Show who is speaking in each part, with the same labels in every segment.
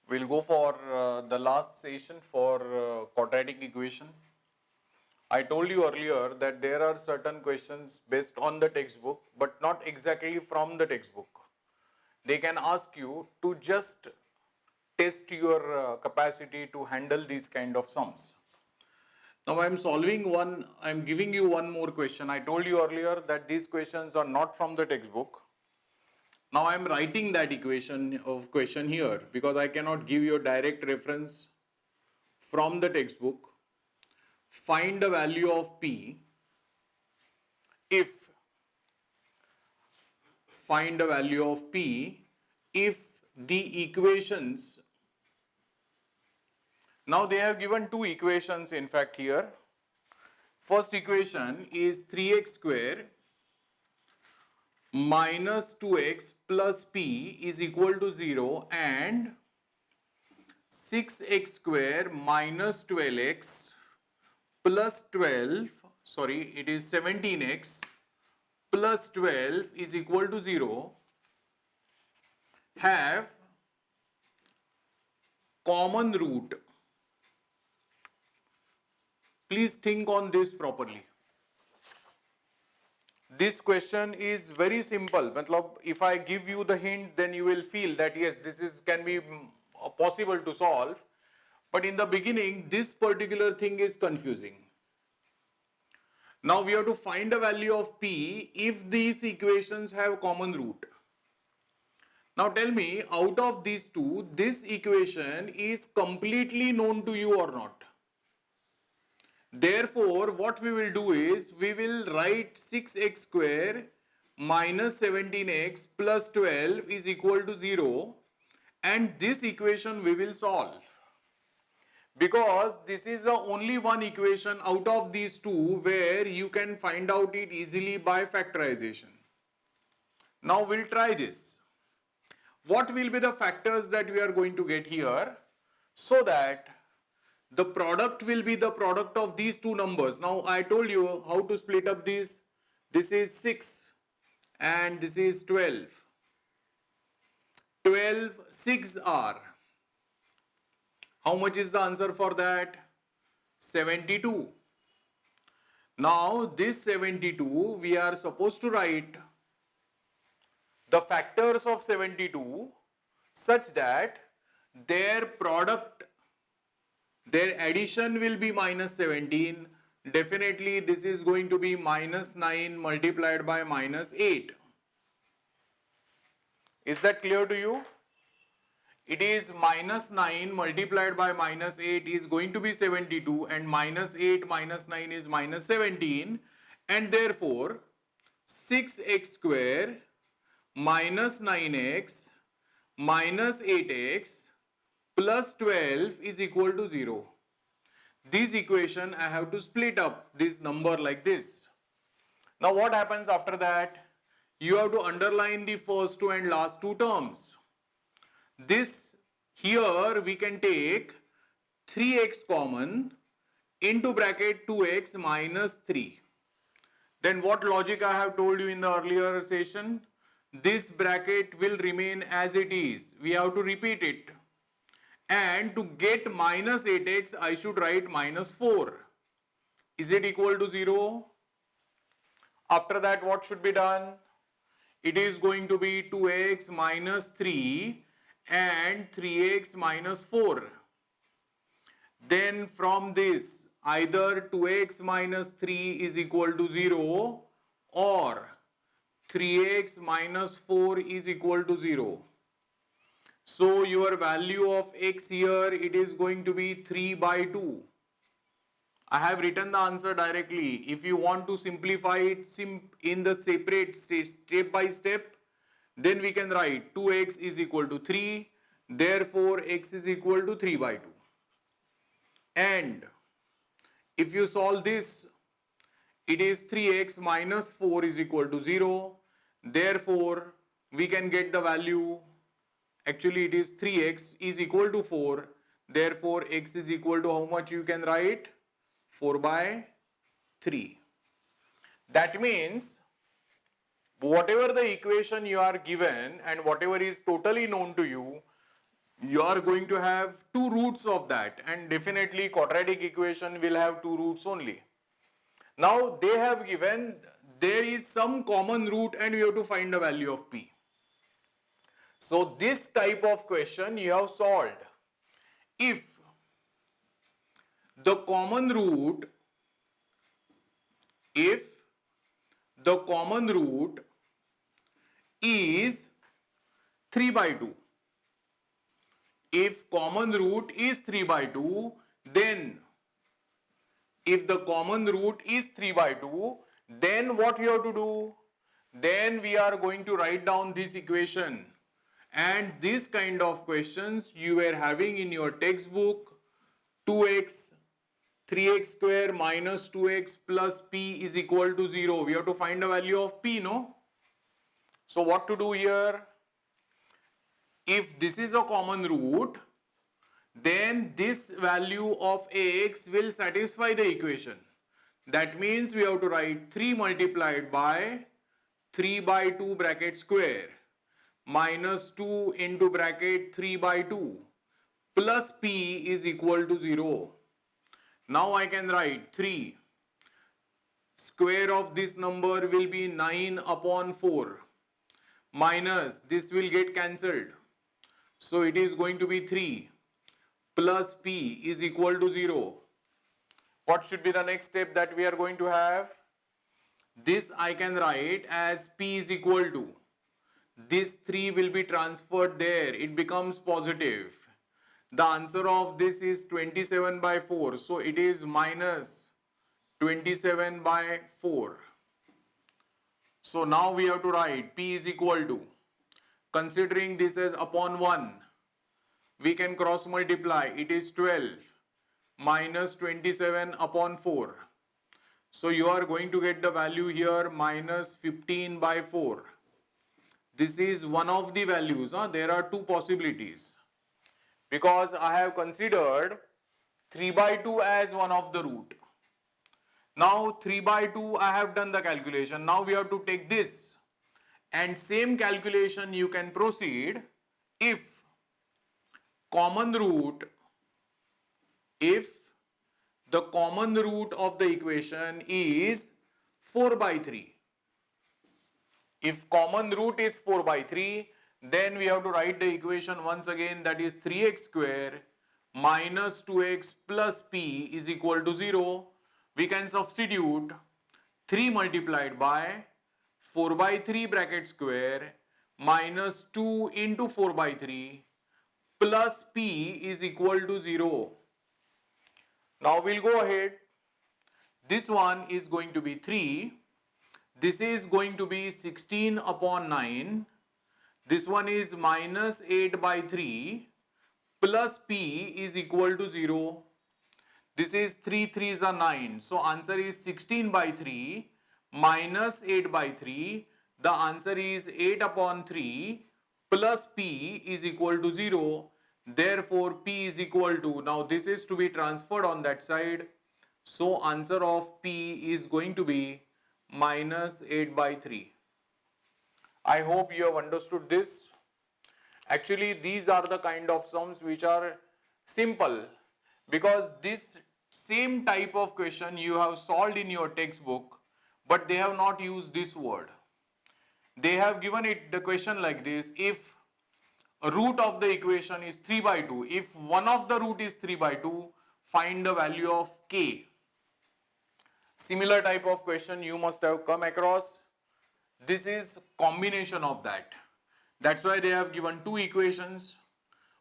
Speaker 1: We'll go for the last session for quadratic equation. I told you earlier that there are certain questions based on the textbook, but not exactly from the textbook. They can ask you to just test your capacity to handle these kind of sums. Now I'm giving you one more question. I told you earlier that these questions are not from the textbook. Now I am writing that question here because I cannot give you a direct reference from the textbook. Find the value of P if find the value of P if the equations, now they have given two equations in fact here. First equation is 3x square minus 2x plus P is equal to 0 and 6x square minus 12x plus 12, sorry, it is 17x plus 12 is equal to 0 have common root. Please think on this properly. This question is very simple. If I give you the hint, then you will feel that yes, this can be possible to solve. But in the beginning, this particular thing is confusing. Now we have to find the value of P if these equations have common root. Now tell me, out of these two, this equation is completely known to you or not? Therefore, what we will do is, we will write 6x square minus 17x plus 12 is equal to 0 and this equation we will solve. Because this is the only one equation out of these two where you can find out it easily by factorization. Now we'll try this. What will be the factors that we are going to get here so that the product will be the product of these two numbers. Now I told you how to split up these. This is 6 and this is 12. 12, 6 are. How much is the answer for that? 72. Now this 72 we are supposed to write the factors of 72 such that their product, their addition will be minus 17. Definitely this is going to be minus 9 multiplied by minus 8. Is that clear to you? It is minus 9 multiplied by minus 8 is going to be 72 and minus 8 minus 9 is minus 17 and therefore 6x square minus 9x minus 8x plus 12 is equal to 0. This equation I have to split up this number like this. Now what happens after that? You have to underline the first two and last two terms. This here we can take 3x common into bracket 2x minus 3. Then what logic I have told you in the earlier session? This bracket will remain as it is. We have to repeat it. And to get minus 8x, I should write minus 4. Is it equal to 0? After that, what should be done? It is going to be 2x minus 3 and 3x minus 4. Then from this, either 2x minus 3 is equal to 0 or 3x minus 4 is equal to 0. So your value of x here, it is going to be 3 by 2. I have written the answer directly. If you want to simplify it in the separate step by step, then we can write 2x is equal to 3. Therefore, x is equal to 3 by 2. And if you solve this, it is 3x minus 4 is equal to 0. Therefore, we can get the value, actually it is 3x is equal to 4. Therefore, x is equal to how much you can write? 4 by 3. That means, whatever the equation you are given and whatever is totally known to you, you are going to have two roots of that, and definitely quadratic equation will have two roots only. Now they have given there is some common root and we have to find the value of p. So this type of question you have solved. If the common root, if the common root is 3 by 2, if common root is 3 by 2, then if the common root is 3 by 2, then what we have to do? Then we are going to write down this equation. And this kind of questions you were having in your textbook, 2x 3x square minus 2x plus p is equal to 0. We have to find the value of p, no? So what to do here? If this is a common root, then this value of ax will satisfy the equation. That means we have to write 3 multiplied by 3 by 2 bracket square minus 2 into bracket 3 by 2 plus p is equal to 0. Now I can write 3. Square of this number will be 9 upon 4 minus this will get cancelled. So it is going to be 3 plus p is equal to 0. What should be the next step that we are going to have? This I can write as p is equal to. This 3 will be transferred there. It becomes positive. The answer of this is 27 by 4. So it is minus 27 by 4. So now we have to write p is equal to, considering this as upon 1, we can cross multiply. It is 12 minus 27 upon 4. So you are going to get the value here minus 15 by 4. This is one of the values. There are two possibilities. Because I have considered 3 by 2 as one of the root. Now 3 by 2 I have done the calculation. Now we have to take this. And same calculation you can proceed if common root, if the common root of the equation is 4 by 3. If common root is 4 by 3, then we have to write the equation once again, that is 3x square minus 2x plus p is equal to 0. We can substitute 3 multiplied by 4 by 3 bracket square minus 2 into 4 by 3 plus p is equal to 0. Now we'll go ahead. This one is going to be 3. This is going to be 16 upon 9. This one is minus 8 by 3 plus p is equal to 0. This is 3 3s are 9. So answer is 16 by 3 minus 8 by 3. The answer is 8 upon 3 plus p is equal to 0. Therefore p is equal to, now this is to be transferred on that side. So answer of p is going to be minus 8 by 3. I hope you have understood this. Actually, these are the kind of sums which are simple, because this same type of question you have solved in your textbook, but they have not used this word. They have given it the question like this: if a root of the equation is 3 by 2, if one of the root is 3 by 2, find the value of k. Similar type of question you must have come across. This is combination of that. That's why they have given two equations.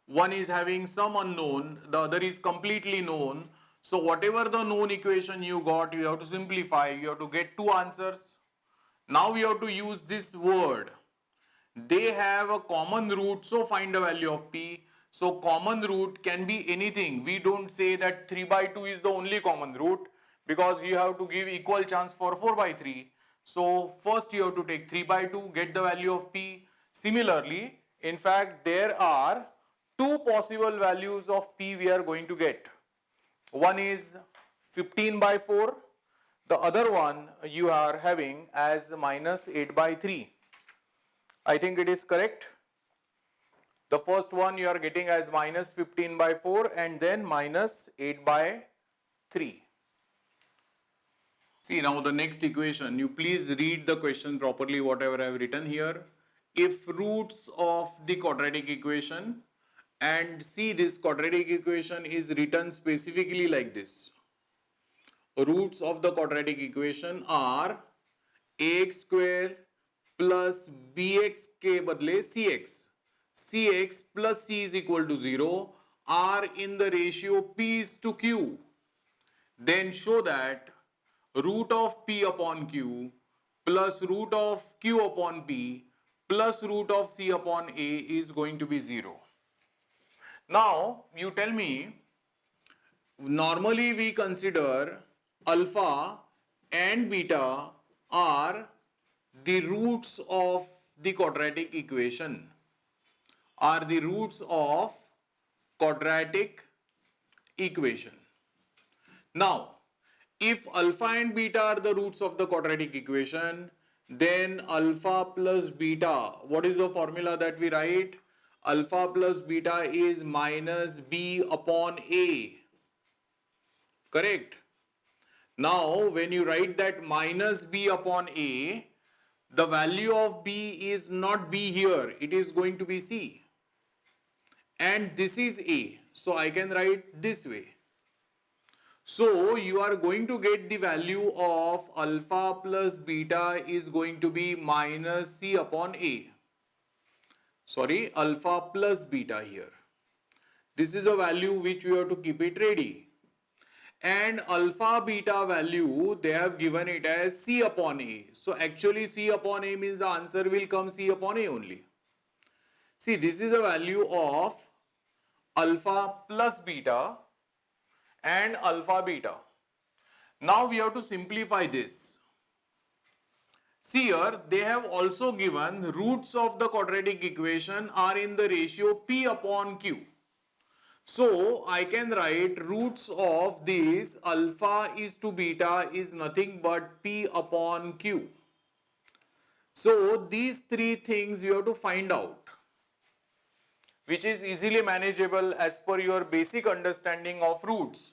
Speaker 1: One is having some unknown, the other is completely known. So whatever the known equation you got, you have to simplify, you have to get two answers. Now we have to use this word. They have a common root, so find the value of p. So common root can be anything. We don't say that 3 by 2 is the only common root, because you have to give equal chance for 4 by 3. So first you have to take 3 by 2, get the value of p. Similarly, in fact, there are two possible values of p we are going to get. One is 15 by 4. The other one you are having as minus 8 by 3. I think it is correct. The first one you are getting as minus 15 by 4 and then minus 8 by 3. See now the next equation, you please read the question properly whatever I have written here. If roots of the quadratic equation, and see this quadratic equation is written specifically like this. Roots of the quadratic equation are ax square plus bx के बदले cx plus c is equal to 0 are in the ratio p is to q. Then show that root of p upon q plus root of q upon p plus root of c upon a is going to be 0. Now you tell me, normally we consider alpha and beta are the roots of the quadratic equation, are the roots of quadratic equation. Now, if alpha and beta are the roots of the quadratic equation, then alpha plus beta, what is the formula that we write? Alpha plus beta is minus b upon a. Correct? Now, when you write that minus b upon a, the value of b is not b here, it is going to be c. And this is a, so I can write this way. So you are going to get the value of alpha plus beta is going to be minus c upon a. Sorry, alpha plus beta here. This is a value which you have to keep it ready. And alpha beta value, they have given it as c upon a. So actually c upon a means the answer will come c upon a only. See, this is a value of alpha plus beta and alpha beta. Now we have to simplify this. See here, they have also given roots of the quadratic equation are in the ratio p upon q. So I can write roots of this alpha is to beta is nothing but p upon q. So these three things you have to find out, which is easily manageable as per your basic understanding of roots.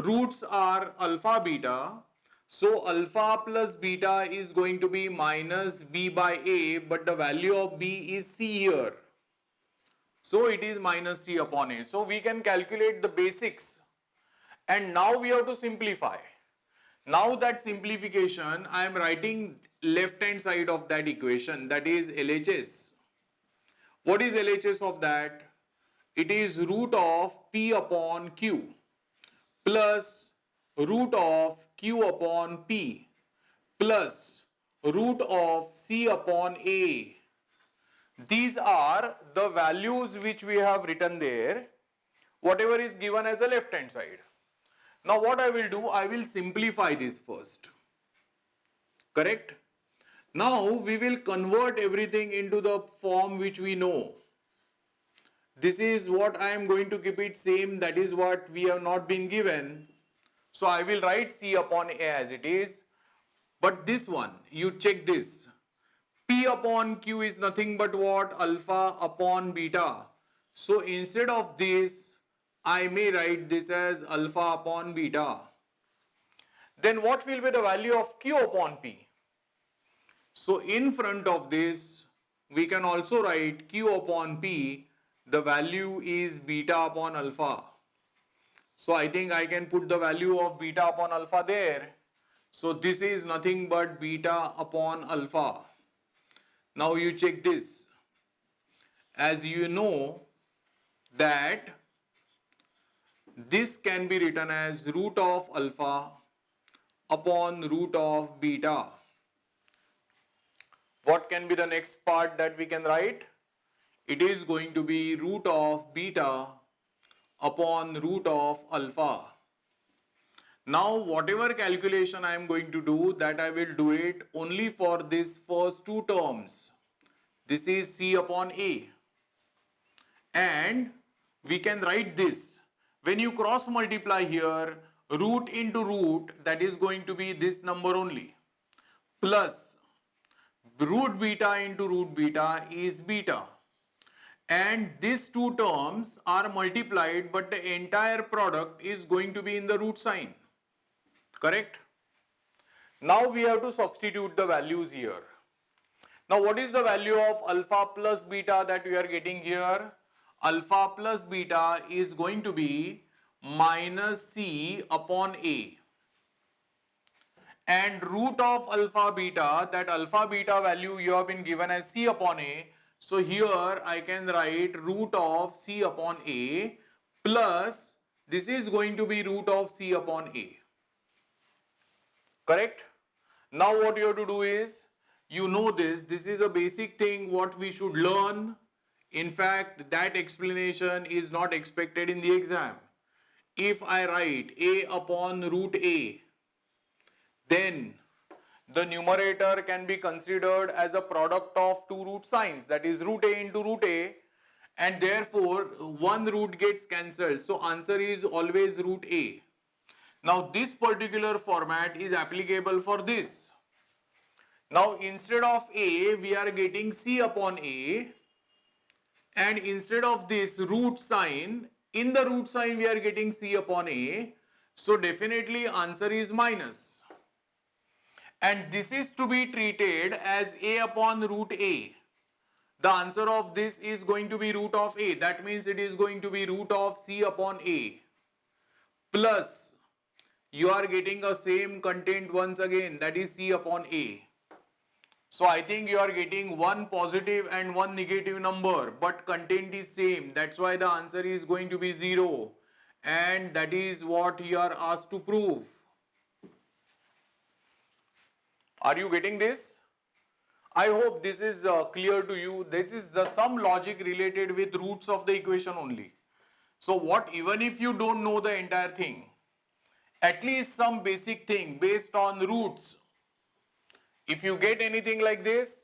Speaker 1: Roots are alpha beta, so alpha plus beta is going to be minus b by a, but the value of b is c here. So it is minus c upon a. So we can calculate the basics. And now we have to simplify. Now that simplification, I am writing left hand side of that equation, that is LHS. What is LHS of that? It is root of p upon q plus root of q upon p plus root of c upon a. These are the values which we have written there, whatever is given as the left hand side. Now what I will do, I will simplify this first. Correct? Now we will convert everything into the form which we know. This is what I am going to keep it same, that is what we have not been given. So I will write c upon a as it is. But this one, you check this. P upon q is nothing but what? Alpha upon beta. So instead of this, I may write this as alpha upon beta. Then what will be the value of q upon p? So in front of this, we can also write q upon p. The value is beta upon alpha. So I think I can put the value of beta upon alpha there. So this is nothing but beta upon alpha. Now you check this. As you know that this can be written as root of alpha upon root of beta. What can be the next part that we can write? It is going to be root of beta upon root of alpha. Now whatever calculation I am going to do, that I will do it only for this first two terms. This is c upon a. And we can write this. When you cross multiply here, root into root, that is going to be this number only. Plus root beta into root beta is beta. and these two terms are multiplied, but the entire product is going to be in the root sign. Correct? Now we have to substitute the values here. Now what is the value of alpha plus beta that we are getting here? Alpha plus beta is going to be minus C upon A. And root of alpha beta, that alpha beta value you have been given as C upon A. So here I can write root of C upon A plus this is going to be root of C upon A. Correct? Now what you have to do is, you know this is a basic thing what we should learn. In fact, that explanation is not expected in the exam. If I write A upon root A, then the numerator can be considered as a product of two root signs, that is root A into root A, and therefore one root gets cancelled. So answer is always root A. Now this particular format is applicable for this. Now instead of A, we are getting C upon A, and instead of this root sign, in the root sign we are getting C upon A, so definitely answer is minus. And this is to be treated as A upon root A. The answer of this is going to be root of A, that means it is going to be root of C upon A, plus you are getting a same content once again, that is C upon A. So I think you are getting one positive and one negative number, but content is same. That's why the answer is going to be 0. And that is what you are asked to prove. Are you getting this? I hope this is clear to you. This is some logic related with roots of the equation only. So what, even if you don't know the entire thing, at least some basic thing based on roots. If you get anything like this,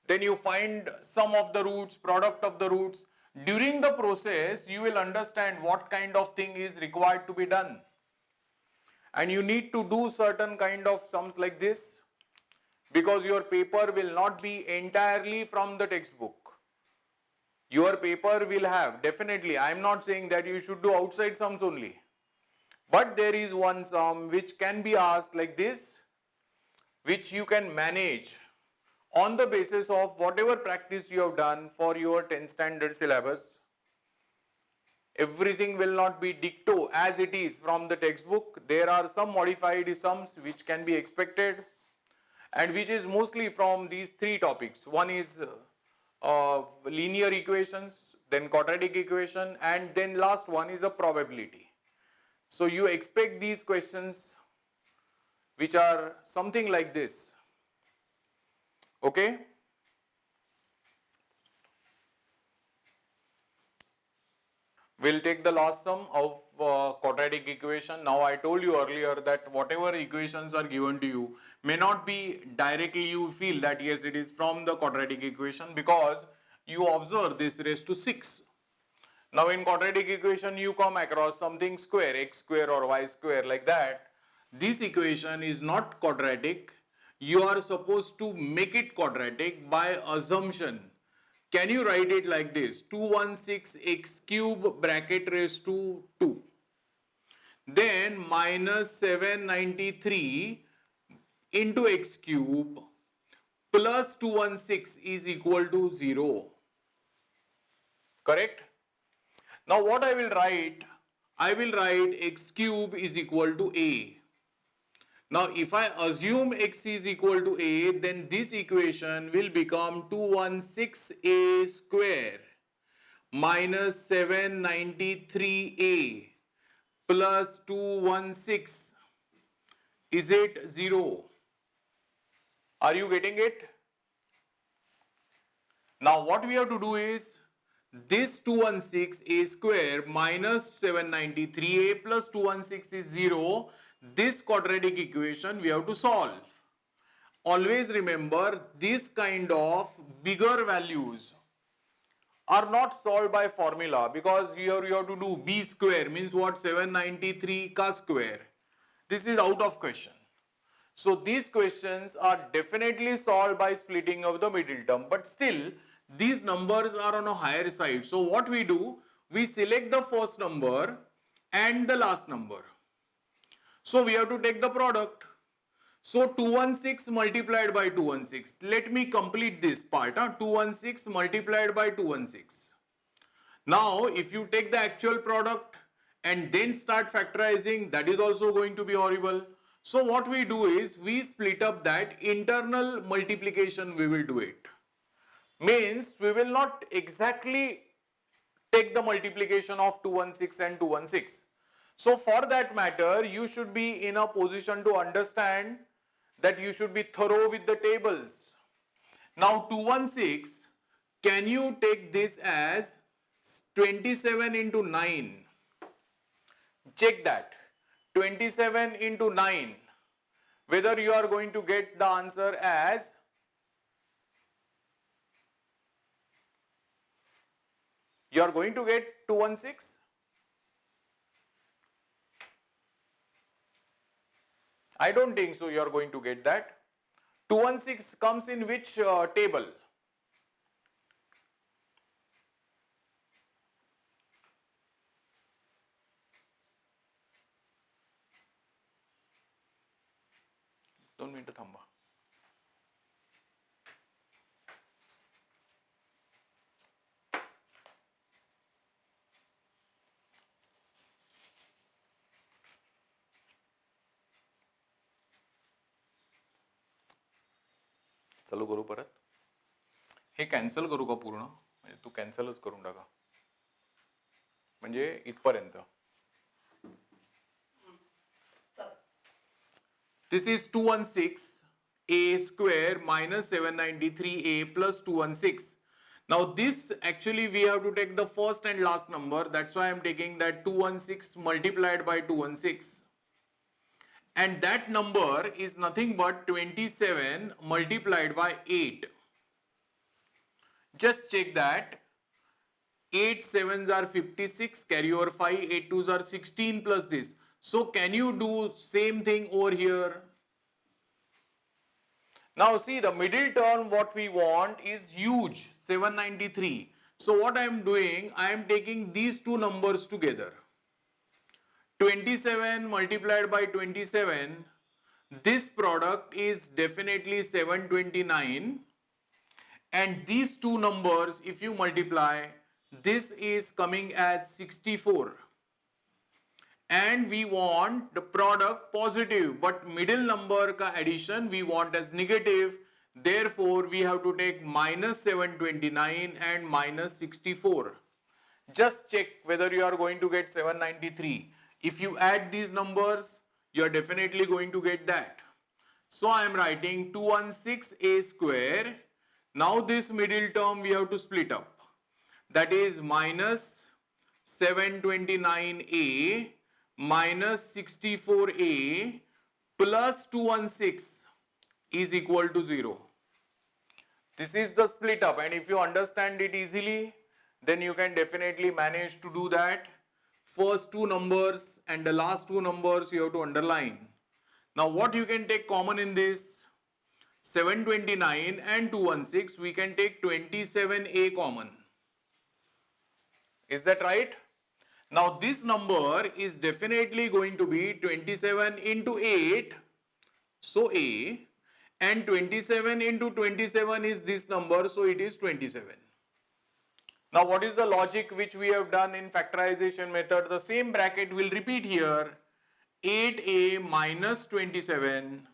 Speaker 1: then you find sum of the roots, product of the roots. During the process, you will understand what kind of thing is required to be done. And you need to do certain kind of sums like this, because your paper will not be entirely from the textbook. Your paper will have, definitely, I am not saying that you should do outside sums only. But there is one sum which can be asked like this, which you can manage on the basis of whatever practice you have done for your 10th standard syllabus. Everything will not be dicto as it is from the textbook. There are some modified sums which can be expected, and which is mostly from these three topics. One is linear equations, then quadratic equation, and then last one is a probability. So you expect these questions which are something like this. Okay? We'll take the last sum of quadratic equation. Now I told you earlier that whatever equations are given to you may not be directly you feel that yes, it is from the quadratic equation, because you observe this raised to 6. Now in quadratic equation you come across something square, x square or y square like that. This equation is not quadratic. You are supposed to make it quadratic by assumption. Can you write it like this? 216 x cube bracket raised to 2. Then minus 793 into x cube plus 216 is equal to 0. Correct? Now what I will write? I will write x cube is equal to a. Now if I assume x is equal to a, then this equation will become 216a square minus 793a plus 216. Is it 0? Are you getting it? Now what we have to do is, this 216a square minus 793a plus 216 is 0. This quadratic equation we have to solve. Always remember, this kind of bigger values are not solved by formula, because here you have to do b square, means what? 793 ka square. This is out of question. So these questions are definitely solved by splitting of the middle term, but still these numbers are on a higher side. So what we do, we select the first number and the last number. So we have to take the product. So 216 multiplied by 216. Let me complete this part. 216 multiplied by 216. Now if you take the actual product and then start factorizing, that is also going to be horrible. So what we do is we split up that internal multiplication, we will do it. Means we will not exactly take the multiplication of 216 and 216. So for that matter, you should be in a position to understand that you should be thorough with the tables. Now 216, can you take this as 27 into 9? Check that. 27 into 9. Whether you are going to get the answer as you are going to get 216. I don't think so you are going to get that. 216 comes in which table? Don't mean to thamba. चालू करू परत. हे cancel करू का पूर्ण? म्हणजे तू कॅन्सलच करून टाका. म्हणजे इथपर्यंत. This is 216 a square minus 793a plus 216. Now this actually we have to take the first and last number. That's why I am taking that 216 multiplied by 216. And that number is nothing but 27 multiplied by 8. Just check that. 8 7s are 56, carry over 5, 8 2s are 16 plus this. So can you do same thing over here? Now see, the middle term what we want is huge, 793. So what I am doing, I am taking these two numbers together. 27 multiplied by 27, this product is definitely 729, and these two numbers if you multiply, this is coming as 64, and we want the product positive, but middle number ka addition we want as negative. Therefore we have to take minus 729 and minus 64. Just check whether you are going to get 793. If you add these numbers, you are definitely going to get that. So I am writing 216a square. Now this middle term we have to split up. That is minus 729a minus 64a plus 216 is equal to 0. This is the split up, and if you understand it easily, then you can definitely manage to do that. First two numbers and the last two numbers you have to underline. Now what you can take common in this? 729 and 216, we can take 27a common. Is that right? Now this number is definitely going to be 27 into 8, so a, and 27 into 27 is this number, so it is 27. Now what is the logic which we have done in factorization method? The same bracket will repeat here. 8a minus 27,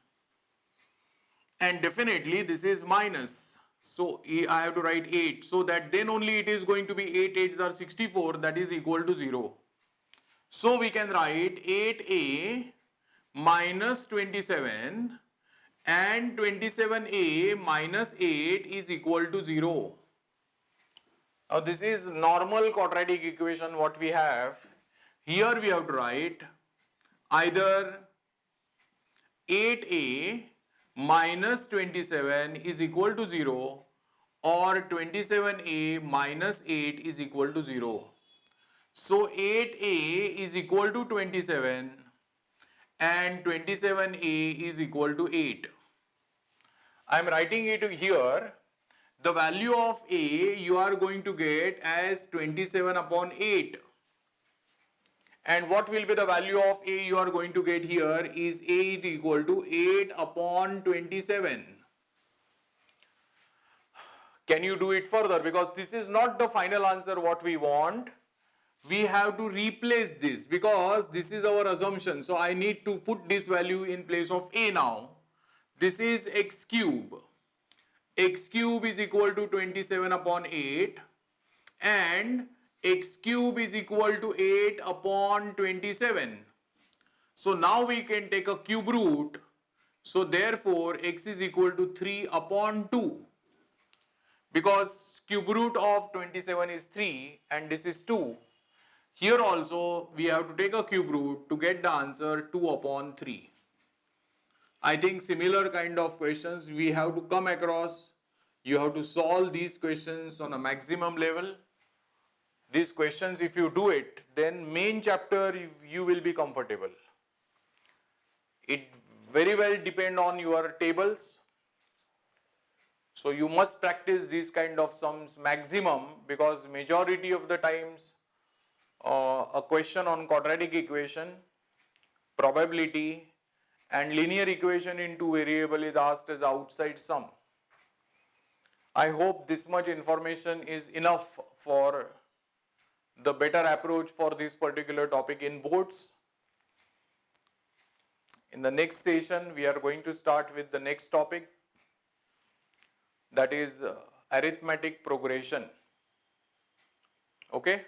Speaker 1: and definitely this is minus. So I have to write 8, so that then only it is going to be 8 8s are 64, that is equal to 0. So we can write 8a minus 27 and 27a minus 8 is equal to 0. Now this is normal quadratic equation what we have. Here we have to write either 8a minus 27 is equal to 0 or 27a minus 8 is equal to 0. So 8a is equal to 27 and 27a is equal to 8. I am writing it here. the value of A you are going to get as 27 upon 8. And what will be the value of A you are going to get here is A is equal to 8 upon 27. Can you do it further? Because this is not the final answer what we want. We have to replace this because this is our assumption. So I need to put this value in place of A now. This is x cube. X cube is equal to 27 upon 8 and x cube is equal to 8 upon 27. So now we can take a cube root. So therefore x is equal to 3 upon 2. Because cube root of 27 is 3 and this is 2. Here also we have to take a cube root to get the answer 2 upon 3. I think similar kind of questions we have to come across. You have to solve these questions on a maximum level. These questions, if you do it, then main chapter you will be comfortable. It very well depend on your tables. So you must practice these kind of sums maximum because majority of the times a question on quadratic equation, probability and linear equation in two variable is asked as outside sum. I hope this much information is enough for the better approach for this particular topic in boards. In the next session, we are going to start with the next topic, that is arithmetic progression. Okay.